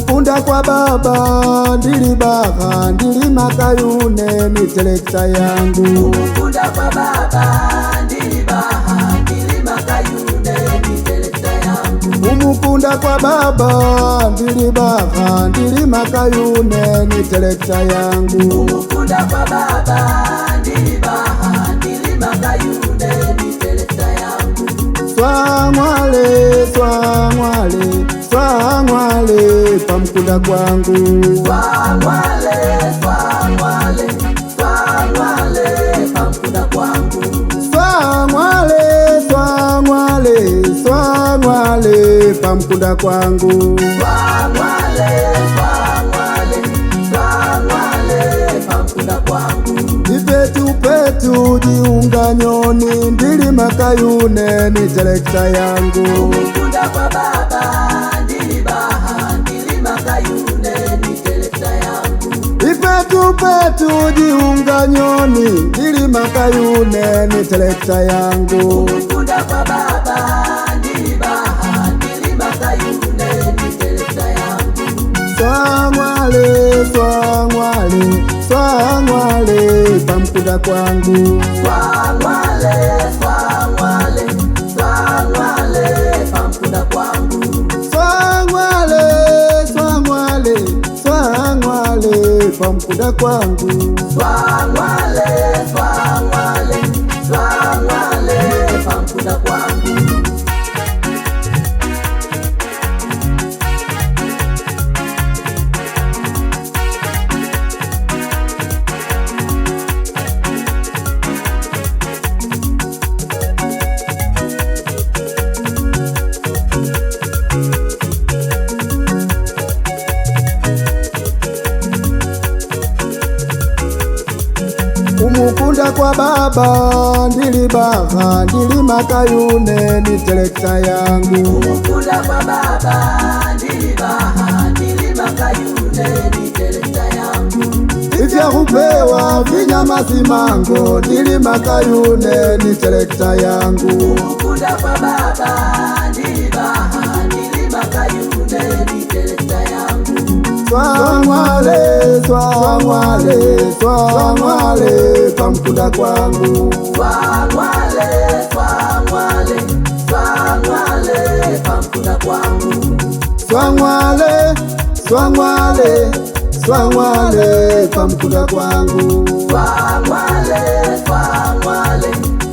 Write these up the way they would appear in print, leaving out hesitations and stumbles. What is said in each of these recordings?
Umukunda kwa baba ndili baha ndili makayune ni telekta yangu. Umukunda kwa baba ndili baha ndili makayune ni telekta yangu. Umukunda kwa baba ndili baha ndili makayune ni telekta yangu. Umukunda kwa baba ndili baha ndili makayune ni telekta yangu. Swangwale swangwale swangwale pamukunda kwangu. Swangwale swangwale swangwale pamukunda kwangu. Swangwale swangwale swangwale pamukunda kwangu. Swangwale swangwale swangwale pamukunda kwangu. Ipetu petu jiunga nyoni ndili makayune ni telekta yangu. Umukunda kwa baba ndili baha ndili makayune ni telekta yangu. Ipetu petu jiunga nyoni ndili makayune ni telekta yangu. Umukunda kwa baba ndili baha ndili makayune ni telekta yangu. Swangwale swangwale swangwale pamukunda kwangu. Swangwale swangwale swangwale pamukunda kwangu. Swangwale swangwale swangwale pamukunda kwangu. Swangwale swangwale swangwale pamukunda kwangu. Umukunda kwa baba ndili baha ndili makayune ni telekta yangu. Umukunda kwa baba ndili baha ndili makayune ni telekta yangu. Ivya kupewa vinyama simango ndili makayune ni telekta yangu. Umukunda kwa baba ndili baha ndili makayune ni telekta yangu. Swangwale swangwale swangwale pamukunda kwangu. Swangwale swangwale swangwale pamukunda kwangu. Swangwale swangwale swangwale pamukunda kwangu. Swangwale swangwale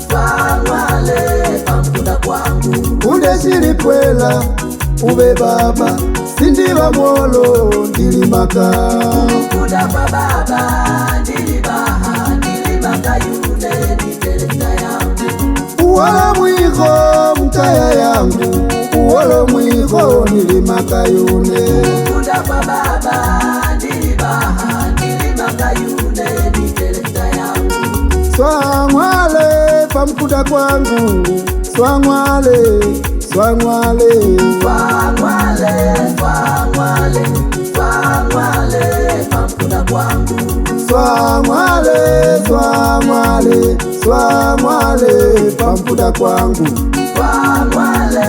swangwale pamukunda kwangu. Kunde shilipwela ube baba sindiba mwolo ndili maka. Umukunda kwa baba ndili baha ndili makayune ni telekta yangu. Uwala mwiko mtaya yangu uwala mwiko ndili makayune. Umukunda kwa baba ndili baha ndili makayune ni telekta yangu. Swangwale pamukunda kwangu. Swangwale swangwale Swangwale swangwale swangwale pamukunda kwangu. swangwale swangwale swangwale pamukunda kwangu. Swangwale